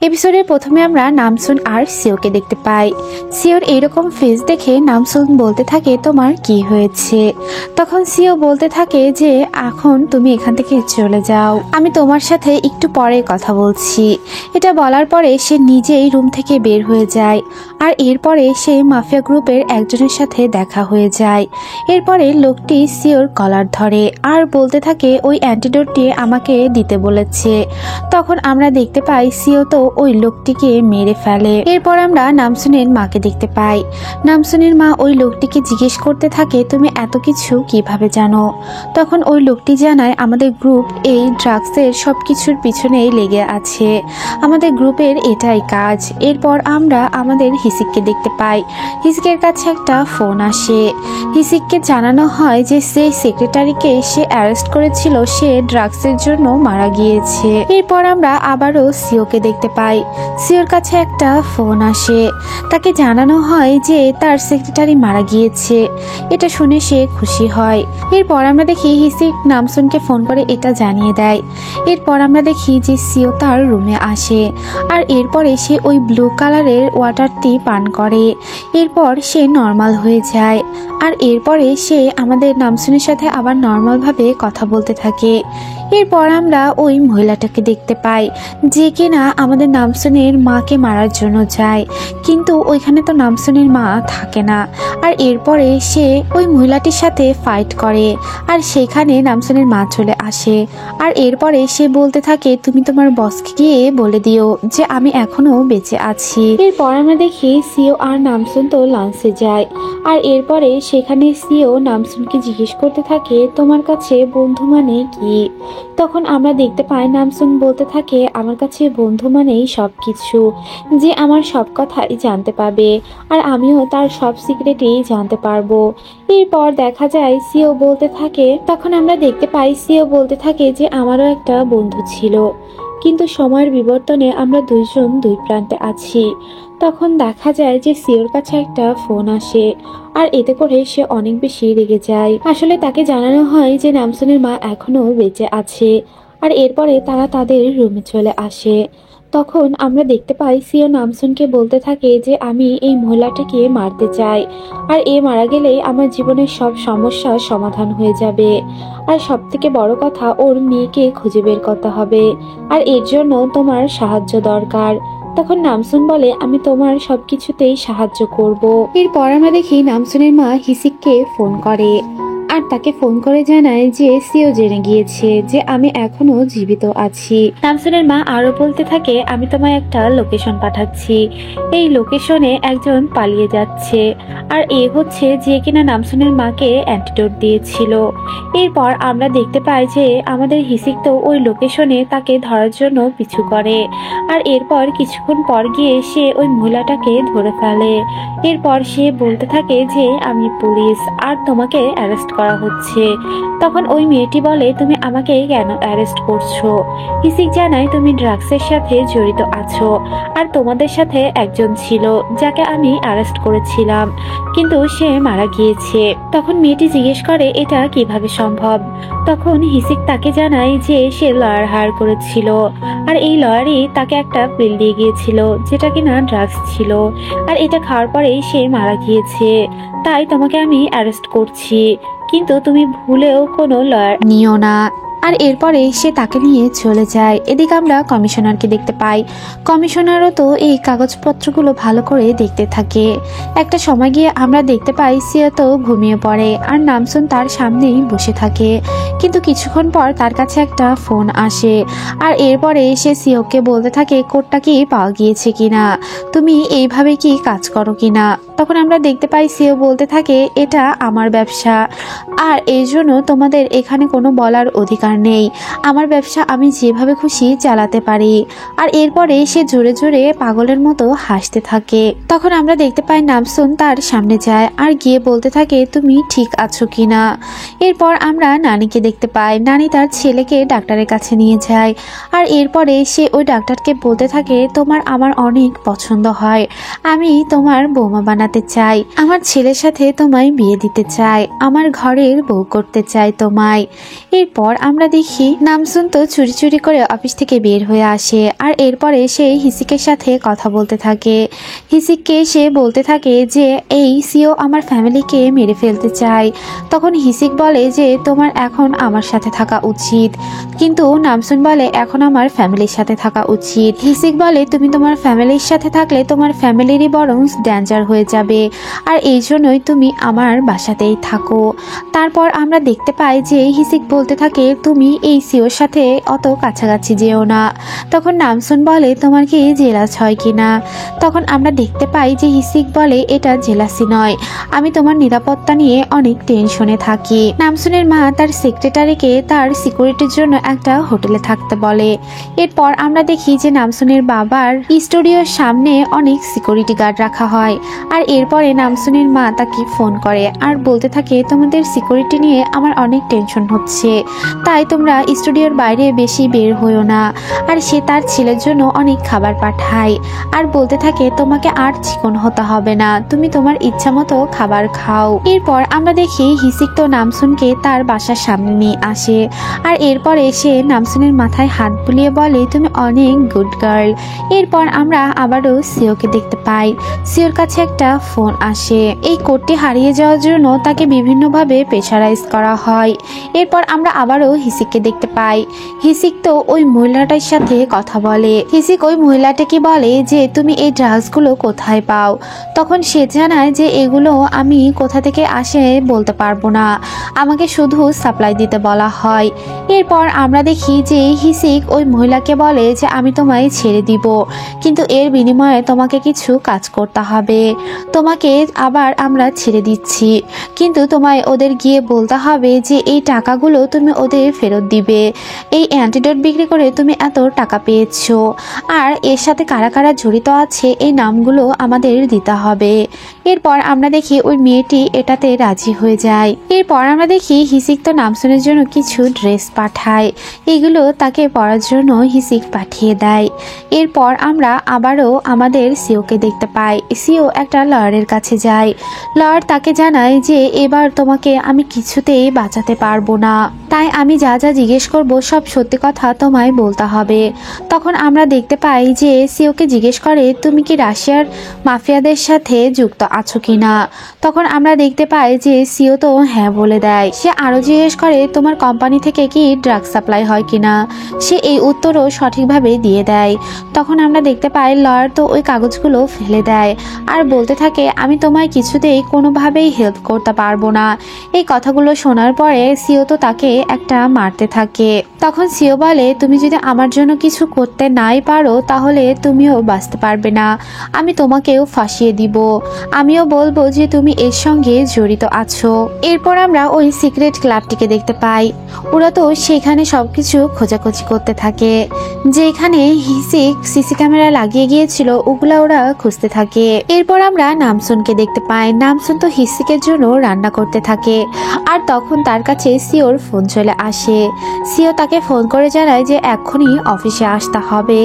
এপিসোডের প্রথমে আমরা নামসুন আর সিওকে দেখতে পাই। সিওর এইরকম ফেস দেখে নামসুন বলতে থাকে তোমার কি হয়েছে। তখন সিও বলতে থাকে যে এখন তুমি এখান থেকে চলে যাও, আমি তোমার সাথে একটু পরে কথা বলছি। এটা বলার পরে সে নিজেই রুম থেকে বের হয়ে যায় আর এরপরে সে মাফিয়া গ্রুপের একজনের সাথে দেখা হয়ে যায়। এরপরে লোকটি সিওর কলার ধরে আর বলতে থাকে ওই অ্যান্টিডোটটি আমাকে দিতে বলেছে। তখন আমরা দেখতে পাই সিও তো ওই লোকটিকে মেরে ফেলে। এরপর আমরা নামসুনের মাকে দেখতে পাই। নামসুনের মা ওই লোকটিকে জিজ্ঞেস করতে থাকে তুমি এত কিছু কিভাবে জানো। তখন ওই লোকটি জানায় আমাদের গ্রুপ এই ড্রাগসের সবকিছুর পিছনেই লেগে আছে, আমাদের গ্রুপের এটাই কাজ। এরপর আমরা আমাদের হিসিককে দেখতে পাই। হিসিকের কাছে একটা ফোন আসে। হিসিককে জানানো হয় যে সেই সেক্রেটারিকে সে অ্যারেস্ট করেছিল সে ড্রাগসের জন্য মারা গিয়েছে। এরপর আমরা আবারও সিওকে দেখতে পাই। সিওর কাছে একটা ফোন আসে, তাকে জানানো হয় যে তার সেক্রেটারি মারা গিয়েছে। এটা শুনে সে খুশি হয়। এরপর আমরা দেখি হিসিক নামসুনকে ফোন করে এটা জানিয়ে দেয়। এরপর আমরা দেখি যে সিও তার রুমে আসে আর এরপরে সে ওই ব্লু কালারের ওয়াটারটি পান করে। এরপর সে নর্মাল হয়ে যায় আর এরপরে সে আমাদের নামসুনের সাথে আবার নর্মালভাবে কথা বলতে থাকে। এরপর আমরা ওই মহিলাটাকে দেখতে পাই যে কিনা আমাদের নামসুনের মাকে মারার জন্য যায়, কিন্তু ওইখানে তো নামসুনের মা থাকে না। আর এরপরে সে ওই মহিলাটির সাথে ফাইট করে আর সেখানে নামসুনের মা চলে আসে। আর এরপরে সে বলতে থাকে তুমি তোমার বসকে গিয়ে বলে দিও যে আমি এখনো বেঁচে আছি। এরপর আমরা দেখি সিও আর নামসুন তো লাঞ্চে যায় আর এরপরে সেখানে সিও নামসুনকে জিজ্ঞেস করতে থাকে তোমার কাছে বন্ধু মানে কি। তখন আমরা দেখতে পাই নামসুন বলতে থাকে আমার কাছে বন্ধু মানেই সবকিছু, যে আমার সব কথাই জানতে পারবে আর আমিও তার সব সিক্রেটই জানতে পারবো। এরপর দেখা যায় সিও বলতে থাকে, তখন আমরা দেখতে পাই সিও বলতে থাকে যে আমারও একটা বন্ধু ছিল, কিন্তু সময়ের বিবর্তনে আমরা দুইজন দুই প্রান্তে আছি। তখন দেখা যায় যে সিওর কাছে একটা ফোন আসে আর এতে করে সে অনেক বেশি রেগে যায়। আসলে তাকে জানানো হয় যে নামসুনের মা এখনো বেঁচে আছে আর এরপরে তারা তাদের রুমে চলে আসে। তখন আমরা দেখতে পাই সিও নামসুনকে বলতে থাকে যে আমি এই মহিলাটাকে মারতে চাই আর এ মারা গেলেই আমার জীবনের সব সমস্যার সমাধান হয়ে যাবে। আর সব থেকে বড় কথা ওর মেয়েকে খুঁজে বের করতে হবে আর এর জন্য তোমার সাহায্য দরকার। তখন নামসুন বলে আমি তোমার সবকিছুতেই সাহায্য করব। এরপর আমরা দেখি নামসুনের মা হিসিককে ফোন করে আর তাকে ফোন করে জানায় যে সিও জেনে গিয়েছে যে আমি এখনো জীবিত আছি। নামসুনের মা আরো বলতে থাকে আমি তোমায় একটা লোকেশন পাঠাচ্ছি, এই লোকেশনে একজন পালিয়ে যাচ্ছে আর এ হচ্ছে যে কিনা নামসুনের মাকে অ্যান্টিডোট দিয়েছিল। এরপর আমরা দেখতে পাই যে আমাদের হিসিক তো ওই লোকেশনে তাকে ধরার জন্য পিছু করে আর এরপর কিছুক্ষণ পর গিয়ে সে ওই মহিলাটাকে ধরে ফেলে। এরপর সে বলতে থাকে যে আমি পুলিশ আর তোমাকে অ্যারেস্ট করা হচ্ছে। তখন ওই মেয়েটি বলে তুমি আমাকে কেন অ্যারেস্ট করছো। হিসিক জানায় তুমি ড্রাগসের সাথে জড়িত আছো আর তোমাদের সাথে একজন ছিল যাকে আমি অ্যারেস্ট করেছিলাম, কিন্তু সে মারা গিয়েছে। তখন মেয়েটি জিজ্ঞেস করে এটা কিভাবে সম্ভব। তখন হিসিক তাকে জানায় যে সে লয়ার হায়ার করেছিল আর এই লয়ারই তাকে একটা পিল দিয়ে গিয়েছিল যেটা কিনা ড্রাগস ছিল আর এটা খাওয়ার পরেই সে মারা গিয়েছে, তাই তোমাকে আমি অ্যারেস্ট করছি, কিন্তু তুমি ভুলেও কোনো লয়ার নিও না। আর এরপরে সে তাকে নিয়ে চলে যায়। এদিকে আমরা কমিশনারকে দেখতে পাই। কমিশনারও তো এই কাগজপত্রগুলো ভালো করে দেখতে থাকে। একটা সময় গিয়ে আমরা দেখতে পাই সিও তো ঘুমিয়ে পড়ে আর নামসুন তার সামনেই বসে থাকে, কিন্তু কিছুক্ষণ পর তার কাছে একটা ফোন আসে আর এরপরে সে সিওকে বলতে থাকে কোডটা কি পাওয়া গিয়েছে কিনা, তুমি এইভাবে কি কাজ করো কিনা। তখন আমরা দেখতে পাই সিও বলতে থাকে এটা আমার ব্যবসা আর এই জন্য তোমাদের এখানে কোনো বলার অধিকার নেই, আমার ব্যবসা আমি যেভাবে খুশি চালাতে পারি। আর এরপরে সে জোরে জোরে পাগলের মতো হাসতে থাকে। তখন আমরা দেখতে পাই নামসুন তার সামনে যায় আর গিয়ে বলতে থাকে তুমি ঠিক আছো কিনা। এরপর আমরা নানিকে দেখতে পাই। নানি তার ছেলেকে ডাক্তারের কাছে নিয়ে যায় আর এরপরে সে ওই ডাক্তারকে বলতে থাকে তোমার আমার অনেক পছন্দ হয়, আমি তোমার বৌমা বানাতে চাই, আমার ছেলের সাথে তোমায় বিয়ে দিতে চাই, আমার ঘরের বউ করতে চাই তোমায়। এরপর আমরা আমরা দেখি নামসুন তো চুরি চুরি করে অফিস থেকে বের হয়ে আসে, আর এরপরে সে হিসিকের সাথে কথা বলতে থাকে। হিসিককে সে বলতে থাকে যে এই সিও আমার ফ্যামিলিকে মেরে ফেলতে চায়। তখন হিসিক বলে যে তোমার এখন আমার সাথে থাকা উচিত, কিন্তু নামসুন বলে এখন আমার ফ্যামিলির সাথে থাকা উচিত। হিসিক বলে তুমি তোমার ফ্যামিলির সাথে থাকলে তোমার ফ্যামিলিরই বরং ডেঞ্জার হয়ে যাবে, আর এই জন্যই তুমি আমার বাসাতেই থাকো। তারপর আমরা দেখতে পাই যে হিসিক বলতে থাকে তুমি এই সিওর সাথে অত কাছাকাছি যেও না। তখন নামসুন বলে তোমার কি জেলাস হয় কিনা। তখন আমরা দেখতে পাই যে হিসিক বলে এটা জেলাসি নয়, আমি তোমার নিরাপত্তা নিয়ে অনেক টেনশনে থাকি। নামসুনের মা তার সেক্রেটারিকে তার সিকিউরিটির জন্য একটা হোটেলে থাকতে বলে। এরপর আমরা দেখি যে নামসুনের বাবার স্টুডিওর সামনে অনেক সিকিউরিটি গার্ড রাখা হয়, আর এরপরে নামসুনের মা তাকে ফোন করে আর বলতে থাকে তোমাদের সিকিউরিটি নিয়ে আমার অনেক টেনশন হচ্ছে, তাই তোমরা স্টুডিওর বাইরে বেশি বের হইও না। আর সে তার ছেলের জন্য অনেক খাবার পাঠায় আর বলতে থাকে তোমাকে আর চিকন হতে হবে না, তুমি তোমার ইচ্ছা মতো খাবার খাও। এরপর আমরা দেখি হিসিক তো নামসুনকে তার বাসার সামনে নিয়ে আসে, আর এরপরে সে নামসুনের মাথায় হাত বুলিয়ে বলে তুমি অনেক গুড গার্ল। এরপর আমরা আবারও সিওকে দেখতে পাই। সিওর কাছে একটা ফোন আসে। এই কোডটি হারিয়ে যাওয়ার জন্য তাকে বিভিন্নভাবে প্রেশারাইজ করা হয়। এরপর আমরা আবারও হিসিককে দেখতে পাই। হিসিক তো ওই মহিলাটার সাথে কথা বলে। হিসিক ওই মহিলাটাকে বলে যে তুমি এই ড্রাগসগুলো কোথায় পাও। তখন সে জানায় যে এগুলো আমি কোথা থেকে আসে বলতে পারবো না, আমাকে শুধু সাপ্লাই দিতে বলা হয়। এরপর আমরা দেখি যে হিসিক ওই মহিলাকে বলে যে আমি তোমায় ছেড়ে দিব, কিন্তু এর বিনিময়ে তোমাকে কিছু কাজ করতে হবে। তোমাকে আবার আমরা ছেড়ে দিচ্ছি, কিন্তু তোমায় ওদের গিয়ে বলতে হবে যে এই টাকাগুলো তুমি ওদের ফেরত দিবে। এই অ্যান্টিডোট বিক্রি করে তুমি এত টাকা পেয়েছো, আর এর সাথে কারা কারা জড়িত আছে এই নামগুলো আমাদের দিতে হবে। এরপর আমরা দেখি ওই মেয়েটি এটাতে রাজি হয়ে যায়। এরপর আমরা দেখি হিসিক তো নামসুনের জন্য কিছু ড্রেস পাঠায়, এগুলো তাকে পরার জন্য হিসিক পাঠিয়ে দেয়। এরপর আমরা আবারও আমাদের সিওকে দেখতে পাই। সিও একটা লয়ারের কাছে যায়। লয়ার তাকে জানায় যে এবার তোমাকে আমি কিছুতেই বাঁচাতে পারবো না, তাই আমি যা যা জিজ্ঞেস করবো সব সত্যি কথা তোমায় বলতে হবে। তখন আমরা দেখতে পাই যে সিওকে জিজ্ঞেস করে তুমি কি রাশিয়ার মাফিয়াদের সাথে যুক্ত আছো কিনা। তখন আমরা দেখতে পাই যে সিও তো হ্যাঁ বলে দেয়। সে আরো জিজ্ঞেস করে তোমার কোম্পানি থেকে কি ড্রাগ সাপ্লাই হয় কিনা। সে এই উত্তরও সঠিকভাবে দিয়ে দেয়। তখন আমরা দেখতে পাই লয়ার তো ওই কাগজগুলো ফেলে দেয় আর বলতে থাকে আমি তোমায় কিছুতেই কোনোভাবেই হেল্প করতে পারবো না। এই কথাগুলো শোনার পরে সিও তো তাকে একটা মারতে থাকে। তখন সিও বলে তুমি যদি আমার জন্য কিছু করতে নাই পারো তাহলে তুমিও বাঁচতে পারবে না, আমি তোমাকেও ফাঁসিয়ে দিব, আমিও বলবো যে তুমি এর সঙ্গে জড়িত আছো। এরপর আমরা ওই সিক্রেট ক্লাবটিকে দেখতে পাই। ওরা তো সেখানে সবকিছু খোঁজাখুঁজি করতে থাকে, যেখানে হিসিক সিসি ক্যামেরা লাগিয়ে গিয়েছিল ওগুলা ওরা খুঁজতে থাকে। এরপর আমরা নামসুনকে দেখতে পাই। নামসুন তো হিসিকের জন্য রান্না করতে থাকে, আর তখন তার কাছে সিওর ফোন চলে আসে। সিও তাকে ফোন করে জানায় যে এক্ষুনি অফিসে আসতে হবে।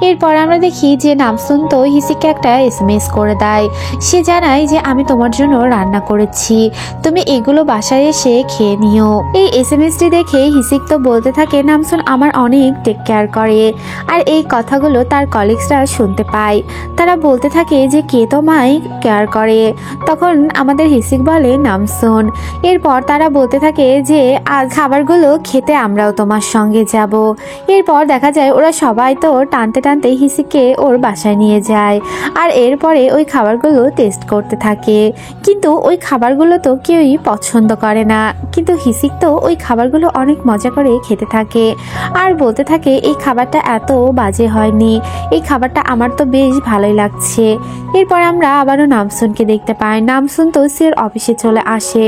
এরপর আমরা দেখি যে নামসুন তো হিসিককে একটা এসএমএস করে দেয়। সে জানায় যে আমি তোমার জন্য রান্না করেছি, তুমি এগুলো বাসায় এসে খেয়ে নিও। এই এসএমএসটি দেখে হিসিক তো বলতে থাকে নামসুন আমার অনেক টেক কেয়ার করে। আর এই কথাগুলো তার কলিগসরা শুনতে পায়। তারা বলতে থাকে যে কে তোমায় কেয়ার করে। তখন আমাদের হিসিক বলে নামসুন। এরপর তারা বলতে থাকে যে আজ খাবারগুলো খেতে আমরাও তোমার সঙ্গে যাব। এরপর দেখা যায় ওরা সবাই তো টানতে টানতে হিসিককে ওর বাসায় নিয়ে যায়, আর এরপরে ওই খাবারগুলো টেস্ট করতে থাকে। কিন্তু ওই খাবারগুলো তো কেউই পছন্দ করে না, কিন্তু হিসিক তো ওই খাবারগুলো অনেক মজা করে খেতে থাকে আর বলতে থাকে এই খাবারটা এত বাজে হয়নি, এই খাবারটা আমার তো বেশ ভালোই লাগছে। এরপর আমরা আবারও নামসুনকে দেখতে পাই। নামসুন তো সিওর অফিসে চলে আসে,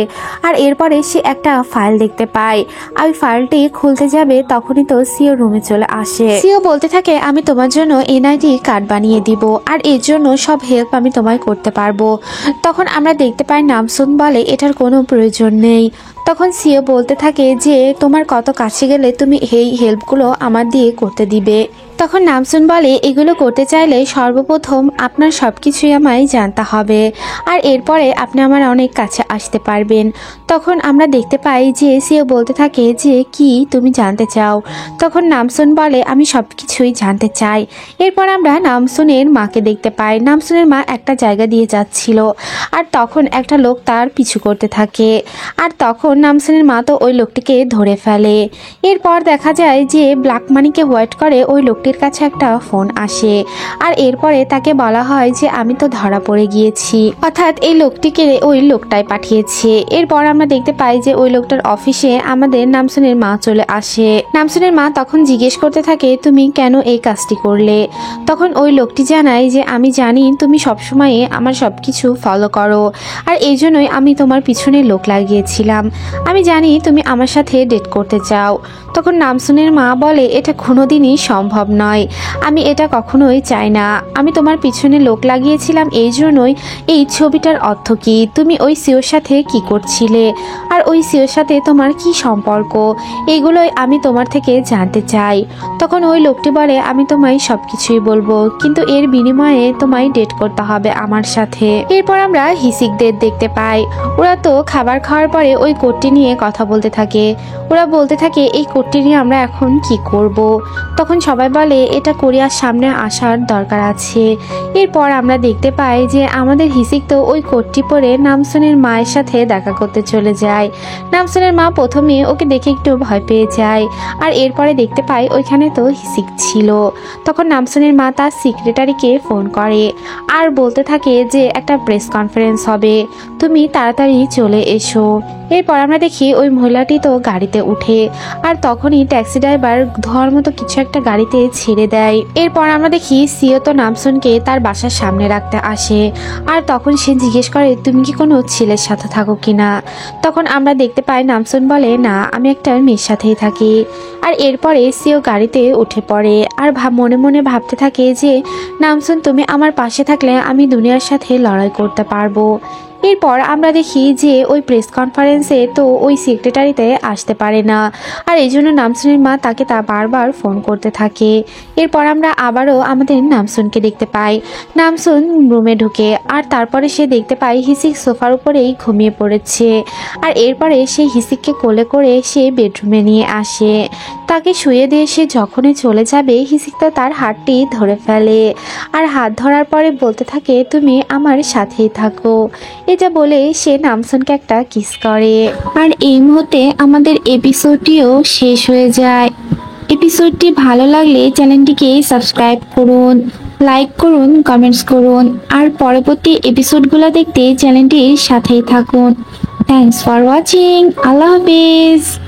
আর এরপরে সে একটা ফাইল দেখতে পায়। আর ওই ফাইলটি খুলতে যাবে তখনই তো সিও রুমে চলে আসে। সিও বলতে থাকে আমি তোমার জন্য এনআইডি কার্ড বানিয়ে দিব, আর এর জন্য সব হেল্প আমি তোমায় করতে পারবো। তখন আমরা দেখতে পাই নামসুন বলে এটার কোনো প্রয়োজন নেই। তখন সিও বলতে থাকে যে তোমার কত কাছে গেলে তুমি এই হেল্পগুলো আমার দিয়ে করতে দিবে। তখন নামসুন বলে এগুলো করতে চাইলে সর্বপ্রথম আপনার সব কিছুই আমায় জানতে হবে, আর এরপরে আপনি আমার অনেক কাছে আসতে পারবেন। তখন আমরা দেখতে পাই যে সিও বলতে থাকে যে কি তুমি জানতে চাও। তখন নামসুন বলে আমি সব কিছুই জানতে চাই। এরপর আমরা নামসুনের মাকে দেখতে পাই। নামসুনের মা একটা জায়গা দিয়ে যাচ্ছিল, আর তখন একটা লোক তার পিছু করতে থাকে, আর তখন নামসুনের মা তো ওই লোকটিকে ধরে ফেলে। এরপর দেখা যায় যে ব্ল্যাক মানিকে হোয়াইট করে ওই লোকটির কাছে একটা ফোন আসে, আর এরপরে তাকে বলা হয় যে আমি তো ধরা পড়ে গিয়েছি, অর্থাৎ এই লোকটিকে ওই লোকটাই পাঠিয়েছে। এরপর আমরা দেখতে পাই যে ওই লোকটার অফিসে আমাদের নামসুনের মা চলে আসে। নামসুনের মা তখন জিজ্ঞেস করতে থাকে তুমি কেন এই কাজটি করলে। তখন ওই লোকটি জানায় যে আমি জানি তুমি সবসময় আমার সবকিছু ফলো করো, আর এই জন্যই আমি তোমার পিছনে লোক লাগিয়েছিলাম। আমি জানি তুমি আমার সাথে ডেট করতে চাও। তখন নামসুনের মা বলে এটা কোনোদিনই সম্ভব নয়, আমি এটা কখনোই চাই না। আমি তোমার পিছনে লোক লাগিয়েছিলাম এই জন্যই। এই ছবিটার অর্থ কি? তুমি ওই সিওর সাথে কি করছিলে, আর ওই সিওর সাথে তোমার কি সম্পর্ক, এইগুলোই আমি তোমার থেকে জানতে চাই। তখন ওই লোকটি বলে আমি তোমায় সবকিছুই বলবো, কিন্তু এর বিনিময়ে তোমায় ডেট করতে হবে আমার সাথে। এরপর আমরা হিসিকদের দেখতে পাই। ওরা তো খাবার খাওয়ার পরে ওই কোটটি নিয়ে কথা বলতে থাকে। ওরা বলতে থাকে এই কোটটি নিয়ে আমরা এখন কি করব। তখন সবাই বলে এটা কোরিয়ার সামনে আসার দরকার আছে। এরপর আমরা দেখতে পাই যে আমাদের হিসিক তো ওই কোটটি পরে নামসুনের মায়ের সাথে দেখা করতে চলে যায়। নামসুনের মা প্রথমে ওকে দেখে একটু ভয় পেয়ে যায়, আর এরপরে দেখতে পাই ওইখানে তো হিসিক ছিল। তখন নামসুনের মা তার সেক্রেটারিকে ফোন করে আর বলতে থাকে যে একটা প্রেস কনফারেন্স হবে, তুমি তাড়াতাড়ি চলে এসো। এরপর আমরা দেখি ওই মহিলাটি তো গাড়িতে উঠে, আর তখনই ট্যাক্সি ড্রাইভার ধোয়ার মতো কিছু একটা গাড়িতে ছেড়ে দেয়। এরপর আমরা দেখি সিও তো নামসুনকে তার বাসার সামনে রাখতে আসে, আর তখন সে জিজ্ঞেস করে তুমি কি কোনো ছেলের সাথে থাকো কিনা। তখন আমরা দেখতে পাই নামসুন বলে না, আমি একটা মেয়ের সাথেই থাকি। আর এরপরে সিও গাড়িতে উঠে পড়ে, আর মনে মনে ভাবতে থাকে যে নামসুন তুমি আমার পাশে থাকলে আমি দুনিয়ার সাথে লড়াই করতে পারবো। এরপর আমরা দেখি যে ওই প্রেস কনফারেন্সে তো ওই সেক্রেটারিতে আসতে পারে না, আর এই জন্য নামসুনের মা তাকে বারবার ফোন করতে থাকে। এরপর আমরা আবারও আমাদের নামসুনকে দেখতে পাই। নামসুন রুমে ঢুকে, আর তারপরে সে দেখতে পাই হিসিক সোফার উপরেই ঘুমিয়ে পড়েছে, আর এরপরে সে হিসিককে কোলে করে সে বেডরুমে নিয়ে আসে। তাকে শুয়ে দিয়ে সে যখনই চলে যাবে হিসিক তো তার হাতটি ধরে ফেলে, আর হাত ধরার পরে বলতে থাকে তুমি আমার সাথেই থাকো। এটা বলে সে নামসুনকে একটা কিস করে, আর এই মুহূর্তে আমাদের এপিসোডটিও শেষ হয়ে যায়। এপিসোডটি ভালো লাগলে চ্যানেলটিকে সাবস্ক্রাইব করুন, লাইক করুন, কমেন্টস করুন, আর পরবর্তী এপিসোডগুলো দেখতে চ্যানেলটির সাথেই থাকুন। Thanks for watching. Allah Hafiz.